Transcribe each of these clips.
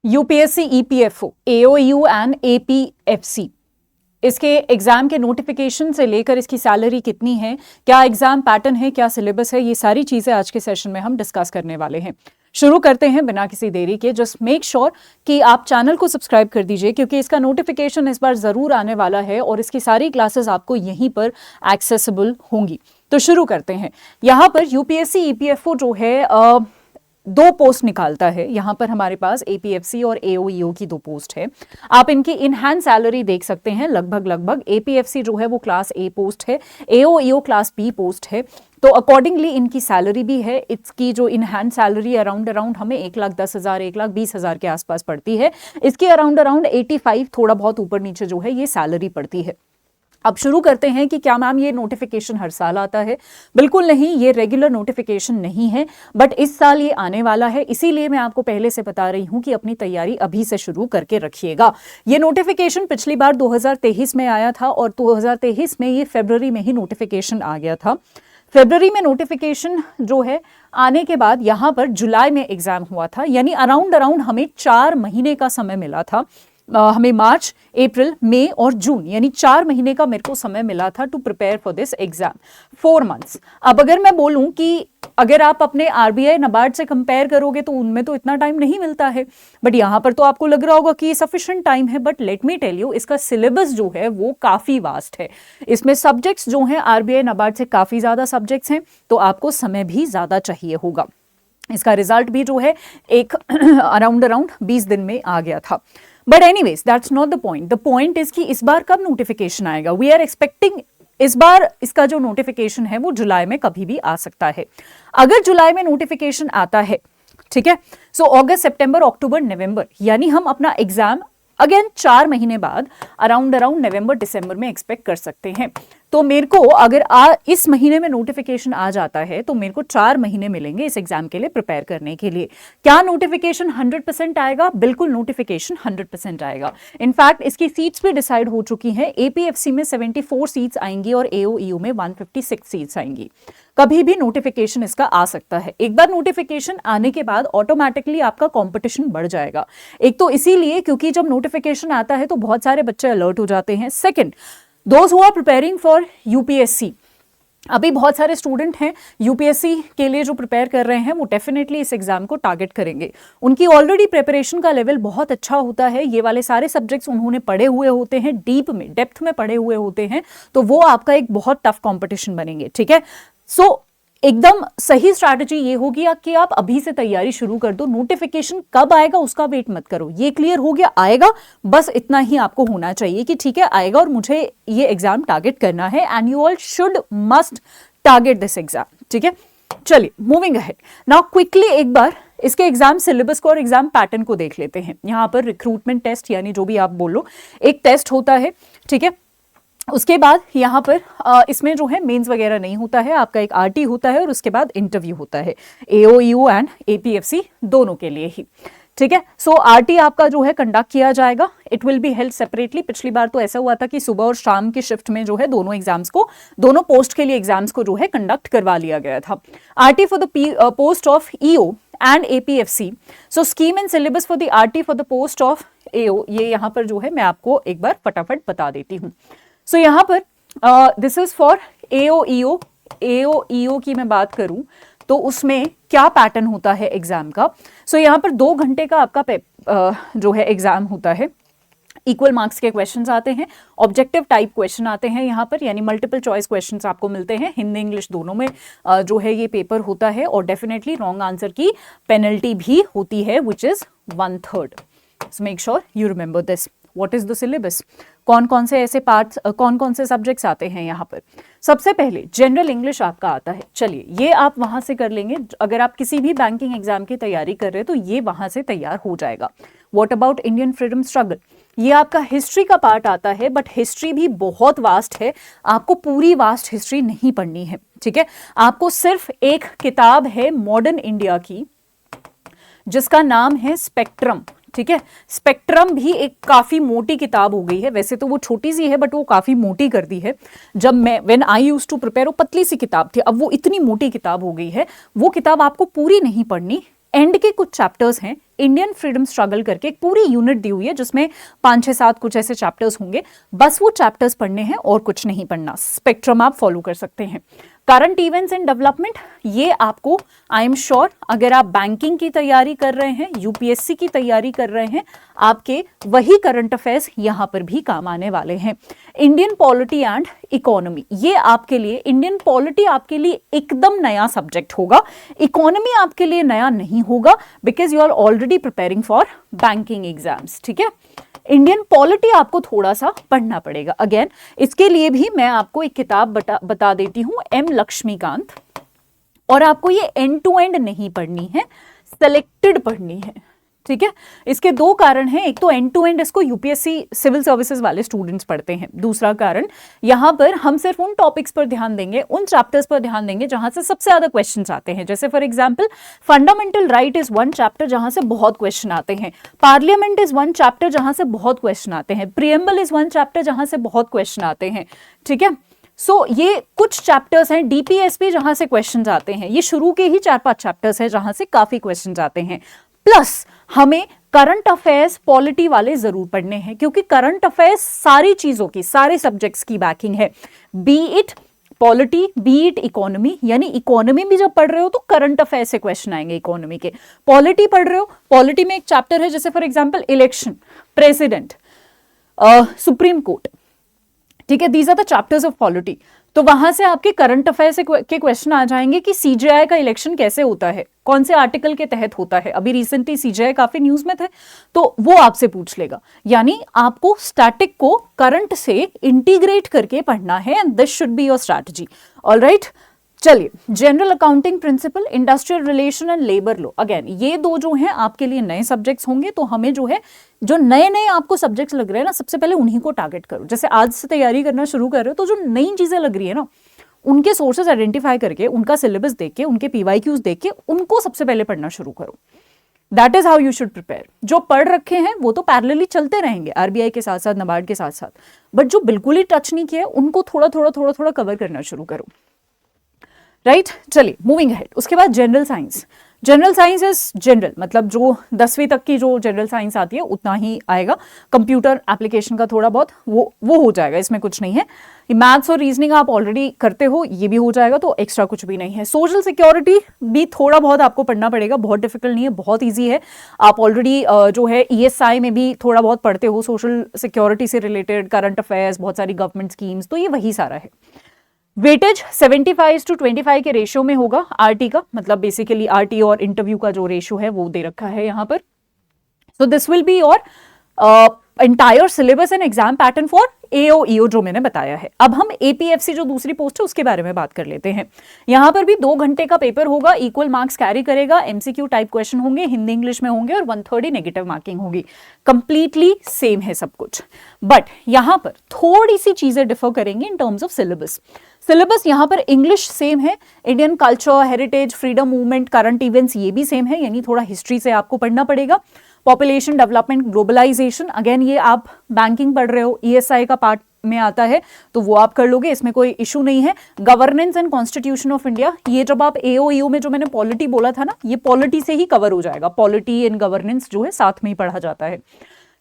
UPSC, EPFO, एओयू and APFC, इसके exam के notification से लेकर इसकी सैलरी कितनी है, क्या एग्जाम पैटर्न है, क्या सिलेबस है, ये सारी चीजें आज के सेशन में हम डिस्कस करने वाले हैं। शुरू करते हैं बिना किसी देरी के। जस्ट मेक श्योर कि आप चैनल को सब्सक्राइब कर दीजिए, क्योंकि इसका नोटिफिकेशन इस बार जरूर आने वाला है और इसकी सारी क्लासेस आपको यहीं पर एक्सेसिबल होंगी। तो शुरू करते हैं। यहाँ पर यूपीएससी ईपीएफओ जो है दो पोस्ट निकालता है। यहाँ पर हमारे पास एपीएफसी और एओईओ की दो पोस्ट है। आप इनकी इन हैंड सैलरी देख सकते हैं, लगभग एपीएफसी जो है वो क्लास ए पोस्ट है, एओईओ क्लास बी पोस्ट है। तो अकॉर्डिंगली इनकी सैलरी भी है। इसकी जो इन हैंड सैलरी अराउंड हमें 1,10,000 1,20,000 के आसपास पड़ती है। इसकी अराउंड 85 थोड़ा बहुत ऊपर नीचे जो है ये सैलरी पड़ती है। अब शुरू करते हैं कि क्या मैम ये नोटिफिकेशन हर साल आता है? बिल्कुल नहीं, ये रेगुलर नोटिफिकेशन नहीं है, बट इस साल ये आने वाला है। इसीलिए मैं आपको पहले से बता रही हूं कि अपनी तैयारी अभी से शुरू करके रखिएगा। ये नोटिफिकेशन पिछली बार 2023 में आया था और 2023 में ये फरवरी में ही नोटिफिकेशन आ गया था। फरवरी में नोटिफिकेशन जो है आने के बाद यहाँ पर जुलाई में एग्जाम हुआ था, यानी अराउंड हमें 4 महीने का समय मिला था। हमें मार्च, अप्रैल, मई और जून यानी 4 महीने का मेरे को समय मिला था to prepare for this exam, 4 months. अब अगर मैं बोलूं कि अगर आप अपने आरबीआई नाबार्ड से कंपेयर करोगे तो उनमें तो इतना टाइम नहीं मिलता है, बट यहाँ पर तो आपको लग रहा होगा कि ये सफिशिएंट टाइम है। But let me tell you, इसका सिलेबस जो है वो काफी वास्ट है। इसमें सब्जेक्ट्स जो हैं आरबीआई नाबार्ड से काफी ज्यादा सब्जेक्ट्स हैं, तो आपको समय भी ज्यादा चाहिए होगा। इसका रिजल्ट भी जो है एक अराउंड 20 दिन में आ गया था। But anyways that's not the point. The point is कि इस बार कब नोटिफिकेशन आएगा। वी आर एक्सपेक्टिंग इस बार इसका जो नोटिफिकेशन है वो जुलाई में कभी भी आ सकता है। अगर जुलाई में नोटिफिकेशन आता है, ठीक है, सो अगस्त, सितंबर, अक्टूबर, नवंबर, यानी हम अपना एग्जाम अगेन 4 महीने बाद अराउंड नवंबर दिसंबर में एक्सपेक्ट कर सकते हैं। तो मेरे को अगर इस महीने में नोटिफिकेशन आ जाता है तो मेरे को 4 महीने मिलेंगे इस एग्जाम के लिए प्रिपेयर करने के लिए। क्या नोटिफिकेशन 100% आएगा? बिल्कुल नोटिफिकेशन 100% आएगा। इनफैक्ट इसकी सीट्स भी डिसाइड हो चुकी हैं। एपीएफसी में 74 सीट्स आएंगी और एओईयू में 156 सीट्स आएंगी। कभी भी नोटिफिकेशन इसका आ सकता है। एक बार नोटिफिकेशन आने के बाद ऑटोमेटिकली आपका कंपटीशन बढ़ जाएगा। एक तो इसीलिए क्योंकि जब नोटिफिकेशन आता है तो बहुत सारे बच्चे अलर्ट हो जाते हैं। Second, those who are preparing for UPSC, अभी बहुत सारे स्टूडेंट हैं यूपीएससी के लिए जो प्रिपेयर कर रहे हैं, वो डेफिनेटली इस एग्जाम को टारगेट करेंगे। उनकी ऑलरेडी प्रिपरेशन का लेवल बहुत अच्छा होता है। ये वाले सारे सब्जेक्ट्स उन्होंने पढ़े हुए होते हैं, डेप्थ में पढ़े हुए होते हैं, तो वो आपका एक बहुत टफ कॉम्पिटिशन बनेंगे। ठीक है, सो एकदम सही स्ट्रैटेजी ये होगी कि आप अभी से तैयारी शुरू कर दो। नोटिफिकेशन कब आएगा उसका वेट मत करो। ये क्लियर हो गया, आएगा, बस इतना ही आपको होना चाहिए कि ठीक है आएगा और मुझे ये एग्जाम टारगेट करना है। And you all should must target this exam. ठीक है, चलिए मूविंग अहेड नाउ क्विकली एक बार इसके एग्जाम सिलेबस को और एग्जाम पैटर्न को देख लेते हैं। यहाँ पर रिक्रूटमेंट टेस्ट यानी जो भी आप बोलो, एक टेस्ट होता है। ठीक है, उसके बाद यहाँ पर इसमें जो है मेंस वगैरह नहीं होता है, आपका एक आरटी होता है और उसके बाद इंटरव्यू होता है, एओयू एंड एपीएफसी दोनों के लिए ही। ठीक है, सो आरटी आपका जो है कंडक्ट किया जाएगा। It will be held separately. पिछली बार तो ऐसा हुआ था कि सुबह और शाम की शिफ्ट में जो है दोनों एग्जाम्स को, दोनों पोस्ट के लिए एग्जाम्स को जो है कंडक्ट करवा लिया गया था। RT for the post of EO and APFC. So scheme and syllabus for the RT for the post of AO, ये यहाँ पर जो है मैं आपको एक बार फटाफट बता देती हूँ। सो यहाँ पर दिस इज फॉर एओईओ। एओईओ की मैं बात करूं तो उसमें क्या पैटर्न होता है एग्जाम का। सो यहाँ पर 2 घंटे का आपका जो है एग्जाम होता है। इक्वल मार्क्स के क्वेश्चंस आते हैं, ऑब्जेक्टिव टाइप क्वेश्चन आते हैं यहाँ पर, यानी मल्टीपल चॉइस क्वेश्चंस आपको मिलते हैं। हिंदी इंग्लिश दोनों में जो है ये पेपर होता है और डेफिनेटली रॉन्ग आंसर की पेनल्टी भी होती है, which is 1/3। So make sure you remember this. What is the syllabus? कौन कौन से ऐसे पार्ट्स, कौन कौन से सब्जेक्ट्स आते हैं यहाँ पर? सबसे पहले जनरल इंग्लिश आपका आता है। चलिए ये आप वहां से कर लेंगे। अगर आप किसी भी बैंकिंग एग्जाम की तैयारी कर रहे हैं तो ये वहां से तैयार हो जाएगा। What about Indian freedom struggle? ये आपका हिस्ट्री का पार्ट आता है, बट हिस्ट्री भी बहुत वास्ट है, आपको पूरी वास्ट हिस्ट्री नहीं पढ़नी है। ठीक है, आपको सिर्फ एक किताब है मॉडर्न इंडिया की जिसका नाम है स्पेक्ट्रम। ठीक है, स्पेक्ट्रम भी एक काफी मोटी किताब हो गई है। वैसे तो वो छोटी सी है बट वो काफी मोटी कर दी है। जब मैं when I used to prepare, वो पतली सी किताब थी, अब वो इतनी मोटी किताब हो गई है। वो किताब आपको पूरी नहीं पढ़नी, एंड के कुछ चैप्टर्स हैं, इंडियन फ्रीडम स्ट्रगल करके एक पूरी यूनिट दी हुई है जिसमें 5-6-7 कुछ ऐसे चैप्टर्स होंगे, बस वो चैप्टर्स पढ़ने हैं और कुछ नहीं पढ़ना। स्पेक्ट्रम आप फॉलो कर सकते हैं। करंट इवेंट्स एंड डेवलपमेंट, ये आपको आई एम श्योर अगर आप बैंकिंग की तैयारी कर रहे हैं, यूपीएससी की तैयारी कर रहे हैं, आपके वही करंट अफेयर्स यहां पर भी काम आने वाले हैं। इंडियन पॉलिटी एंड इकोनॉमी, ये आपके लिए, इंडियन पॉलिटी आपके लिए एकदम नया सब्जेक्ट होगा, इकोनॉमी आपके लिए नया नहीं होगा because you are already preparing for banking exams. ठीक है, इंडियन पॉलिटी आपको थोड़ा सा पढ़ना पड़ेगा। अगेन इसके लिए भी मैं आपको एक किताब बता देती हूं, एम लक्ष्मीकांत, और आपको ये एंड टू एंड नहीं पढ़नी है, सेलेक्टेड पढ़नी है। ठीक है, इसके दो कारण हैं, एक तो एंड टू एंड इसको यूपीएससी सिविल सर्विसेज वाले स्टूडेंट्स पढ़ते हैं, दूसरा कारण यहां पर हम सिर्फ उन टॉपिक्स पर ध्यान देंगे, उन चैप्टर्स पर ध्यान देंगे जहां से सबसे ज्यादा क्वेश्चंस आते हैं। जैसे for example fundamental right is one chapter जहां से बहुत क्वेश्चन आते हैं, पार्लियामेंट इज वन चैप्टर जहां से बहुत क्वेश्चन आते हैं, प्रीएम्बल इज वन चैप्टर जहां से बहुत क्वेश्चन आते हैं। ठीक है, सो ये कुछ चैप्टर्स हैं, डीपीएसपी जहां से क्वेश्चंस आते हैं, ये शुरू के ही 4-5 चैप्टर्स हैं जहां से काफी क्वेश्चंस आते हैं। प्लस हमें करंट अफेयर्स पॉलिटी वाले जरूर पढ़ने हैं, क्योंकि करंट अफेयर्स सारी चीजों की, सारे सब्जेक्ट्स की बैकिंग है, be it polity be it economy. यानी इकोनॉमी भी जब पढ़ रहे हो तो करंट अफेयर से क्वेश्चन आएंगे इकोनॉमी के। पॉलिटी पढ़ रहे हो, पॉलिटी में एक चैप्टर है जैसे for example election, president, supreme court. ठीक है, these are the chapters of polity. तो वहां से आपके करंट अफेयर के क्वेश्चन आ जाएंगे कि सीजेआई का इलेक्शन कैसे होता है, कौन से आर्टिकल के तहत होता है। अभी रिसेंटली सीजेआई काफी न्यूज में थे, तो वो आपसे पूछ लेगा। यानी आपको स्टैटिक को करंट से इंटीग्रेट करके पढ़ना है, and this should be your strategy. All right, चलिए, general accounting principle, industrial relation and labour law, again ये दो जो हैं आपके लिए नए सब्जेक्ट्स होंगे। तो हमें जो है, जो नए नए आपको सब्जेक्ट्स लग रहे हैं ना, सबसे पहले उन्हीं को टारगेट करो। जैसे आज से तैयारी करना शुरू कर रहे हो तो जो नई चीजें लग रही है ना, उनके सोर्सेज आइडेंटिफाई करके, उनका सिलेबस देख के, उनके पीवाईक्यूज देख के, उनको सबसे पहले पढ़ना शुरू करो। That is how you should prepare. जो पढ़ रखे हैं वो तो पैरेलली चलते रहेंगे, आरबीआई के साथ साथ, नाबार्ड के साथ साथ, बट जो बिल्कुल ही टच नहीं किया उनको थोड़ा थोड़ा कवर करना शुरू करो। राइट, चलिए मूविंग अहेड। उसके बाद general science. General science is general, मतलब जो 10वीं तक की जो जनरल साइंस आती है उतना ही आएगा। कंप्यूटर एप्लीकेशन का थोड़ा बहुत वो हो जाएगा, इसमें कुछ नहीं है। मैथ्स और रीजनिंग आप ऑलरेडी करते हो, ये भी हो जाएगा, तो एक्स्ट्रा कुछ भी नहीं है। सोशल सिक्योरिटी भी थोड़ा बहुत आपको पढ़ना पड़ेगा, बहुत डिफिकल्ट नहीं है, बहुत ईजी है। आप ऑलरेडी जो है ईएसआई में भी थोड़ा बहुत पढ़ते हो, सोशल सिक्योरिटी से रिलेटेड करंट अफेयर्स, बहुत सारी गवर्नमेंट स्कीम्स, तो ये वही सारा है। वेटेज 75:25 के रेशियो में होगा आरटी का, मतलब बेसिकली आरटी और इंटरव्यू का जो रेशियो है वो दे रखा है यहाँ पर। So this will be your entire syllabus and exam pattern for AOEO जो मैंने बताया है। अब हम एपीएफसी जो दूसरी पोस्ट है उसके बारे में बात कर लेते हैं। यहाँ पर भी 2 घंटे का पेपर होगा, इक्वल मार्क्स कैरी करेगा, एमसीक्यू टाइप क्वेश्चन होंगे, हिंदी इंग्लिश में होंगे, और 1/3 नेगेटिव मार्किंग होगी। कंप्लीटली सेम है सब कुछ, बट यहाँ पर थोड़ी सी चीजें डिफर करेंगी in terms of syllabus. Syllabus यहाँ पर इंग्लिश सेम है, Indian culture, heritage, freedom movement, current events ये भी सेम है, यानी थोड़ा हिस्ट्री से आपको पढ़ना पड़ेगा। पॉपुलेशन डेवलपमेंट, ग्लोबलाइजेशन, अगेन ये आप बैंकिंग पढ़ रहे हो, ईएसआई का पार्ट में आता है तो वो आप कर लोगे, इसमें कोई इशू नहीं है। Governance and constitution of India, ये जब आप एओईओ में जो मैंने पॉलिटी बोला था ना, ये पॉलिटी से ही कवर हो जाएगा। पॉलिटी एंड गवर्नेंस जो है साथ में ही पढ़ा जाता है।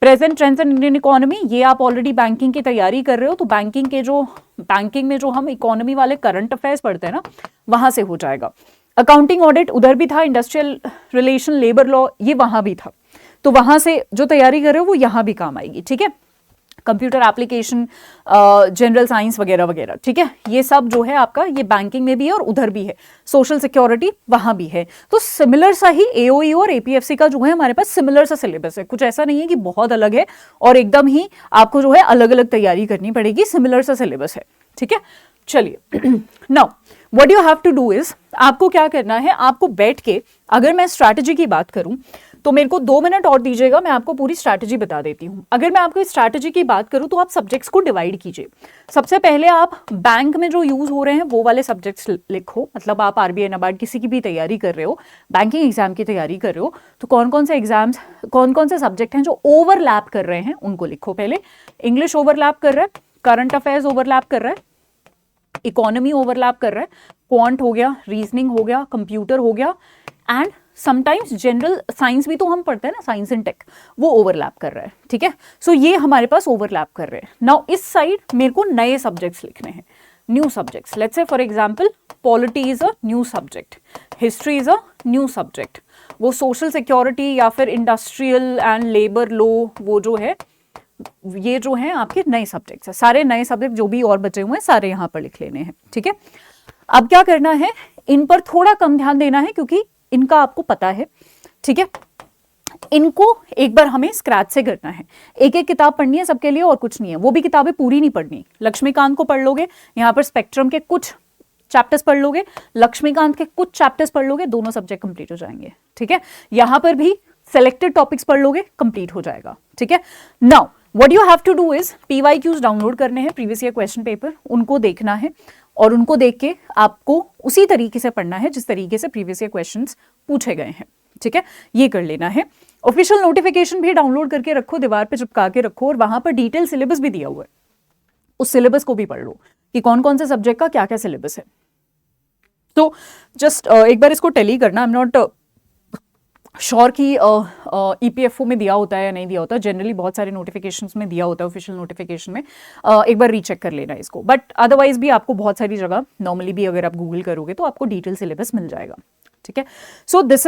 Present trends in Indian economy, ये आप ऑलरेडी बैंकिंग की तैयारी कर रहे हो, तो बैंकिंग में जो हम इकोनॉमी वाले करंट अफेयर्स पढ़ते हैं ना, वहां से हो जाएगा। अकाउंटिंग ऑडिट उधर भी था, इंडस्ट्रियल रिलेशन, लेबर लॉ ये वहां भी था, तो वहां से जो तैयारी कर रहे हो वो यहां भी काम आएगी। ठीक है, कंप्यूटर एप्लीकेशन, जनरल साइंस वगैरह वगैरह, ठीक है, ये सब जो है आपका ये बैंकिंग में भी है और उधर भी है। सोशल सिक्योरिटी वहां भी है, तो सिमिलर सा ही एओई और एपीएफसी का जो है हमारे पास सिमिलर सा सिलेबस है। कुछ ऐसा नहीं है कि बहुत अलग है और एकदम ही आपको जो है अलग अलग तैयारी करनी पड़ेगी, सिमिलर सा सिलेबस है। ठीक है, चलिए now what you have to do is, आपको क्या करना है, आपको बैठ के, अगर मैं स्ट्रैटेजी की बात करूं तो मेरे को 2 मिनट और दीजिएगा, मैं आपको पूरी स्ट्रैटेजी बता देती हूँ। अगर मैं आपको स्ट्रैटेजी की बात करूँ तो आप सब्जेक्ट्स को डिवाइड कीजिए। सबसे पहले आप बैंक में जो यूज हो रहे हैं वो वाले सब्जेक्ट्स लिखो, मतलब आप आरबीआई नाबार्ड किसी की भी तैयारी कर रहे हो, बैंकिंग एग्जाम की तैयारी कर रहे हो, तो कौन कौन से एग्जाम्स, कौन कौन से सब्जेक्ट हैं जो ओवरलैप कर रहे हैं उनको लिखो। पहले इंग्लिश ओवरलैप कर रहा है, करंट अफेयर्स ओवरलैप कर रहा है, इकोनॉमी ओवरलैप कर रहा है, क्वांट हो गया, रीजनिंग हो गया, कंप्यूटर हो गया, एंड समटाइम्स जनरल साइंस भी तो हम पढ़ते हैं ना, साइंस एंड टेक, वो ओवरलैप कर रहा है, ठीक है। सो ये हमारे पास ओवरलैप कर रहे हैं। नाउ इस साइड मेरे को नए सब्जेक्ट्स लिखने हैं, new subjects. Let's say for example polity is a new subject, history is a new subject, वो सोशल सिक्योरिटी या फिर इंडस्ट्रियल एंड लेबर लॉ, वो जो है ये जो है आपके नए सब्जेक्ट्स है। सारे नए सब्जेक्ट जो भी और बचे हुए हैं सारे यहाँ पर लिख लेने हैं, ठीक है। अब क्या करना है, इन पर थोड़ा कम ध्यान देना है क्योंकि इनका आपको पता है, ठीक है। इनको एक बार हमें स्क्रैच से करना है, एक एक किताब पढ़नी है सबके लिए और कुछ नहीं है, वो भी किताबें पूरी नहीं पढ़नी। लक्ष्मीकांत को पढ़ लोगे, यहाँ पर स्पेक्ट्रम के कुछ चैप्टर्स पढ़ लोगे, लक्ष्मीकांत के कुछ चैप्टर्स पढ़ लोगे, दोनों सब्जेक्ट कंप्लीट हो जाएंगे, ठीक है। यहां पर भी सेलेक्टेड टॉपिक्स पढ़ लोगे, कंप्लीट हो जाएगा, ठीक है। Now what you have to do is PYQs download करने हैं, प्रीवियस ईयर क्वेश्चन पेपर, उनको देखना है और उनको देख के आपको उसी तरीके से पढ़ना है जिस तरीके से प्रीवियस ईयर क्वेश्चंस पूछे गए हैं, ठीक है। ये कर लेना है। ऑफिशियल नोटिफिकेशन भी डाउनलोड करके रखो, दीवार पे चिपका के रखो, और वहां पर डिटेल सिलेबस भी दिया हुआ है, उस सिलेबस को भी पढ़ लो कि कौन कौन से सब्जेक्ट का क्या क्या सिलेबस है। तो जस्ट एक बार इसको टैली करना। आई एम नॉट श्योर कि EPFO में दिया होता है या नहीं दिया होता, जनरली बहुत सारे नोटिफिकेशंस में दिया होता है, ऑफिशियल नोटिफिकेशन में। एक बार रीचेक कर लेना इसको, बट अदरवाइज भी आपको बहुत सारी जगह नॉर्मली भी अगर आप गूगल करोगे तो आपको डिटेल सिलेबस मिल जाएगा, ठीक है। So this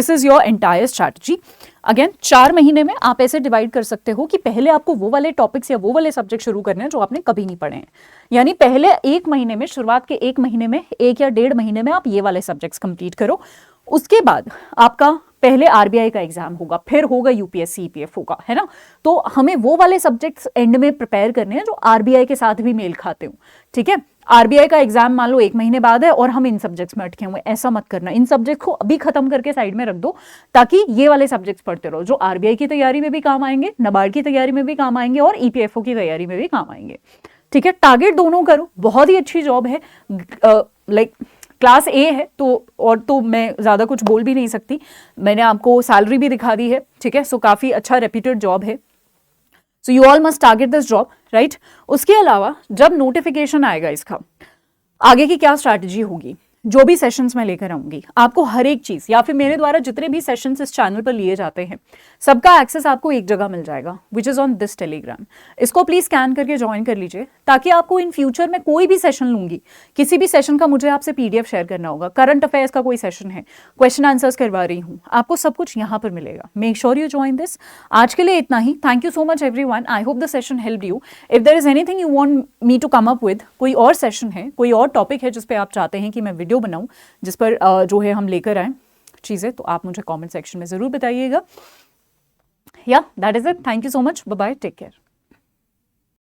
is your entire strategy. Again 4 महीने में आप ऐसे डिवाइड कर सकते हो कि पहले आपको वो वाले टॉपिक्स या वो वाले सब्जेक्ट शुरू करने हैं जो आपने कभी नहीं पढ़े हैं, यानी पहले 1 महीने में, शुरुआत के 1 महीने में, 1 या 1.5 महीने में आप ये वाले सब्जेक्ट्स कंप्लीट करो। उसके बाद आपका पहले RBI का एग्जाम होगा, फिर होगा UPSC EPFO का, है ना। तो हमें वो वाले सब्जेक्ट्स एंड में प्रिपेयर करने हैं जो RBI के साथ भी मेल खाते हो, ठीक है। RBI का एग्जाम मान लो 1 महीने बाद है और हम इन सब्जेक्ट्स में अटके हुए, ऐसा मत करना। इन सब्जेक्ट को अभी खत्म करके साइड में रख दो ताकि ये वाले सब्जेक्ट्स पढ़ते रहो जो RBI की तैयारी में भी काम आएंगे, नाबार्ड की तैयारी में भी काम आएंगे और EPFO की तैयारी में भी काम आएंगे, ठीक है। टारगेट दोनों करो, बहुत ही अच्छी जॉब है। लाइक क्लास A है तो मैं ज़्यादा कुछ बोल भी नहीं सकती, मैंने आपको सैलरी भी दिखा दी है, ठीक है। सो काफ़ी अच्छा रेप्यूटेड जॉब है, so you all must target this job, right. उसके अलावा जब नोटिफिकेशन आएगा इसका, आगे की क्या स्ट्रैटेजी होगी, जो भी सेशंस मैं लेकर आऊंगी, आपको हर एक चीज या फिर मेरे द्वारा जितने भी सेशंस इस चैनल पर लिए जाते हैं सबका एक्सेस आपको एक जगह मिल जाएगा, which is on this Telegram. इसको प्लीज स्कैन करके ज्वाइन कर लीजिए ताकि आपको इन फ्यूचर में कोई भी सेशन लूंगी, किसी भी सेशन का मुझे आपसे PDF शेयर करना होगा, करंट अफेयर्स का कोई सेशन है, क्वेश्चन आंसर्स करवा रही हूँ, आपको सब कुछ यहाँ पर मिलेगा। Make sure you join this. आज के लिए इतना ही। Thank you so much everyone. I hope the session helped you. If there is anything you want me to come up with, कोई और सेशन है, कोई और टॉपिक है जिस पे आप चाहते हैं कि मैं वीडियो बनाऊं, जिस पर जो है हम लेकर आए चीजें, तो आप मुझे कमेंट सेक्शन में जरूर बताइएगा। Yeah that is it. Thank you so much. Bye bye, take care.